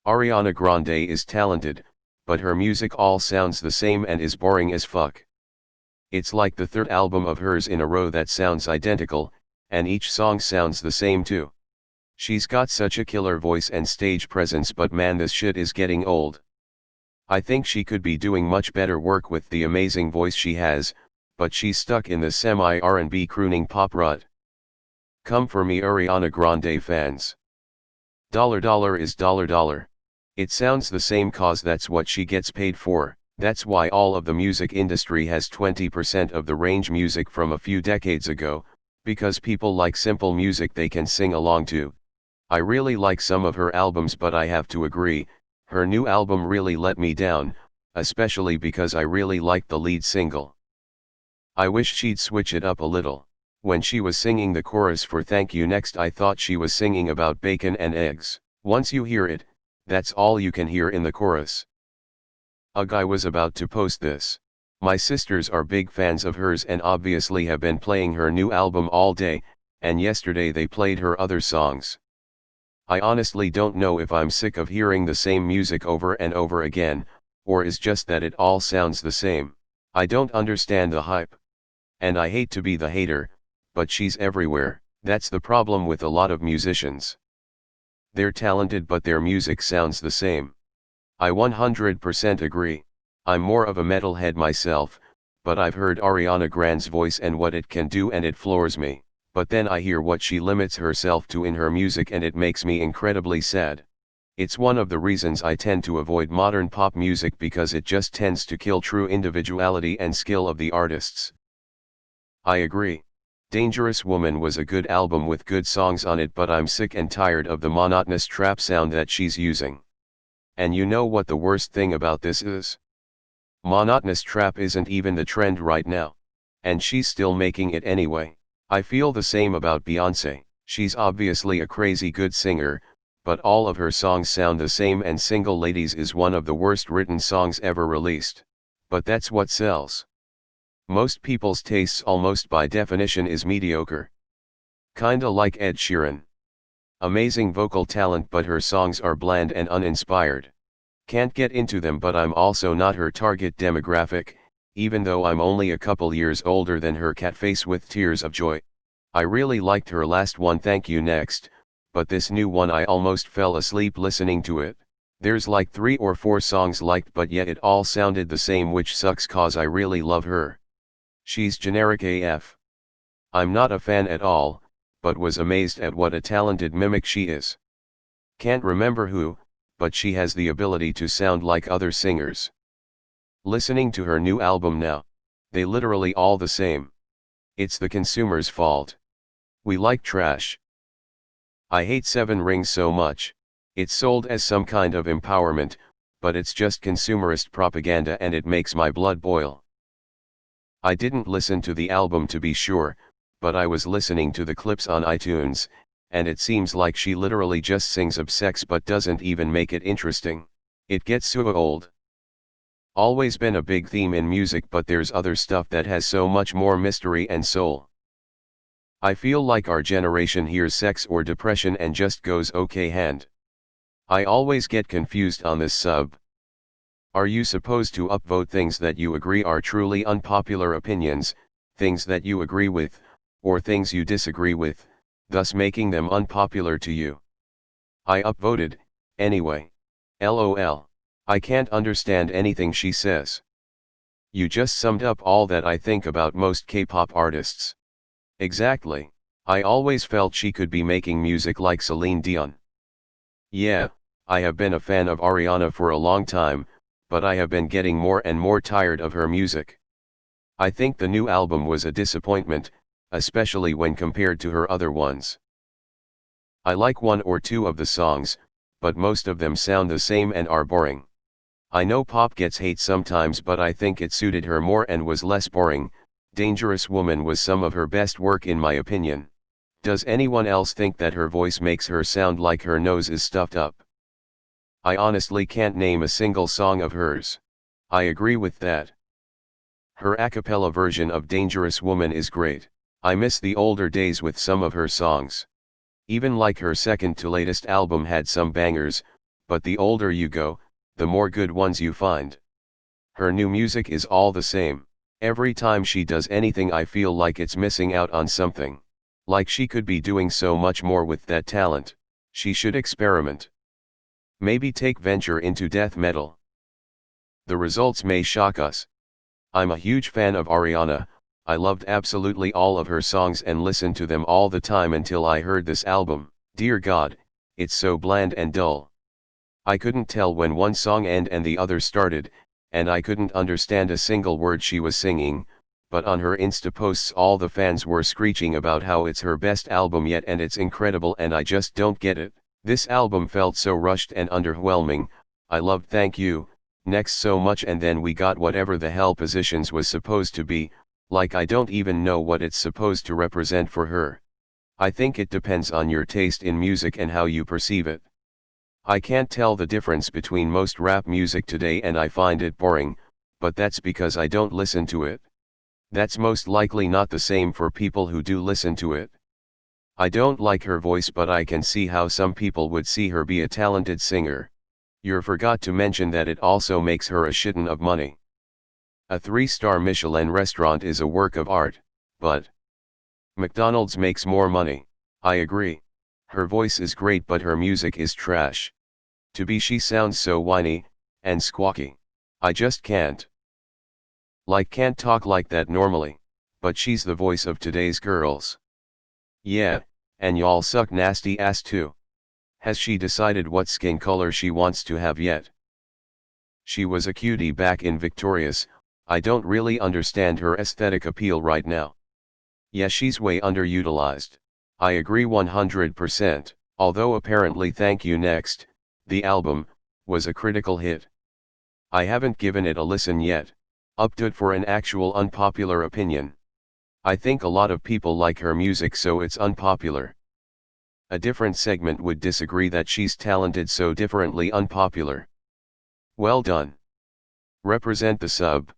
Ariana Grande is talented, but her music all sounds the same and is boring as fuck. It's like the third album of hers in a row that sounds identical, and each song sounds the same too. She's got such a killer voice and stage presence, but man, this shit is getting old. I think she could be doing much better work with the amazing voice she has, but she's stuck in the semi-R&B crooning pop rut. Come for me, Ariana Grande fans. $$ is $. It sounds the same cause that's what she gets paid for. That's why all of the music industry has 20% of the range music from a few decades ago, because people like simple music they can sing along to. I really like some of her albums, but I have to agree, her new album really let me down, especially because I really liked the lead single. I wish she'd switch it up a little. When she was singing the chorus for Thank You Next, I thought she was singing about bacon and eggs. Once you hear it, that's all you can hear in the chorus. Ugh, I was about to post this. My sisters are big fans of hers and obviously have been playing her new album all day, and yesterday they played her other songs. I honestly don't know if I'm sick of hearing the same music over and over again, or is just that it all sounds the same. I don't understand the hype. And I hate to be the hater, but she's everywhere. That's the problem with a lot of musicians. They're talented but their music sounds the same. I 100% agree. I'm more of a metalhead myself, but I've heard Ariana Grande's voice and what it can do and it floors me. But then I hear what she limits herself to in her music and it makes me incredibly sad. It's one of the reasons I tend to avoid modern pop music, because it just tends to kill true individuality and skill of the artists. I agree. Dangerous Woman was a good album with good songs on it, but I'm sick and tired of the monotonous trap sound that she's using. And you know what the worst thing about this is? Monotonous trap isn't even the trend right now. And she's still making it anyway. I feel the same about Beyoncé. She's obviously a crazy good singer, but all of her songs sound the same, and Single Ladies is one of the worst written songs ever released. But that's what sells. Most people's tastes almost by definition is mediocre. Kinda like Ed Sheeran. Amazing vocal talent, but her songs are bland and uninspired. Can't get into them, but I'm also not her target demographic, even though I'm only a couple years older than her. Catface with Tears of Joy. I really liked her last one, Thank You Next, but this new one I almost fell asleep listening to it. There's like 3 or 4 songs liked, but yet it all sounded the same, which sucks cause I really love her. She's generic AF. I'm not a fan at all, but was amazed at what a talented mimic she is. Can't remember who, but she has the ability to sound like other singers. Listening to her new album now, they literally all the same. It's the consumer's fault. We like trash. I hate 7 Rings so much. It's sold as some kind of empowerment, but it's just consumerist propaganda and it makes my blood boil. I didn't listen to the album to be sure, but I was listening to the clips on iTunes, and it seems like she literally just sings of sex but doesn't even make it interesting. It gets so old. Always been a big theme in music, but there's other stuff that has so much more mystery and soul. I feel like our generation hears sex or depression and just goes okay hand. I always get confused on this sub. Are you supposed to upvote things that you agree are truly unpopular opinions, things that you agree with, or things you disagree with, thus making them unpopular to you? I upvoted, anyway. LOL. I can't understand anything she says. You just summed up all that I think about most K-pop artists. Exactly. I always felt she could be making music like Celine Dion. Yeah, I have been a fan of Ariana for a long time, but I have been getting more and more tired of her music. I think the new album was a disappointment, especially when compared to her other ones. I like 1 or 2 of the songs, but most of them sound the same and are boring. I know pop gets hate sometimes, but I think it suited her more and was less boring. Dangerous Woman was some of her best work in my opinion. Does anyone else think that her voice makes her sound like her nose is stuffed up? I honestly can't name a single song of hers. I agree with that. Her a cappella version of Dangerous Woman is great. I miss the older days with some of her songs. Even like her second to latest album had some bangers, but the older you go, the more good ones you find. Her new music is all the same. Every time she does anything I feel like it's missing out on something. Like she could be doing so much more with that talent. She should experiment. Maybe take venture into death metal. The results may shock us. I'm a huge fan of Ariana. I loved absolutely all of her songs and listened to them all the time until I heard this album. Dear God, it's so bland and dull. I couldn't tell when one song ended and the other started, and I couldn't understand a single word she was singing, but on her Insta posts all the fans were screeching about how it's her best album yet and it's incredible, and I just don't get it. This album felt so rushed and underwhelming. I loved Thank You Next so much, and then we got whatever the hell Positions was supposed to be, like I don't even know what it's supposed to represent for her. I think it depends on your taste in music and how you perceive it. I can't tell the difference between most rap music today and I find it boring, but that's because I don't listen to it. That's most likely not the same for people who do listen to it. I don't like her voice, but I can see how some people would see her be a talented singer. You forgot to mention that it also makes her a shitton of money. A 3-star Michelin restaurant is a work of art, but McDonald's makes more money. I agree. Her voice is great but her music is trash. She sounds so whiny and squawky. I just can't. Can't talk like that normally, but she's the voice of today's girls. Yeah, and y'all suck nasty ass too. Has she decided what skin color she wants to have yet? She was a cutie back in Victorious. I don't really understand her aesthetic appeal right now. Yeah, she's way underutilized. I agree 100%, although apparently Thank You Next, the album, was a critical hit. I haven't given it a listen yet. Update for an actual unpopular opinion. I think a lot of people like her music, so it's unpopular. A different segment would disagree that she's talented, so differently unpopular. Well done. Represent the sub.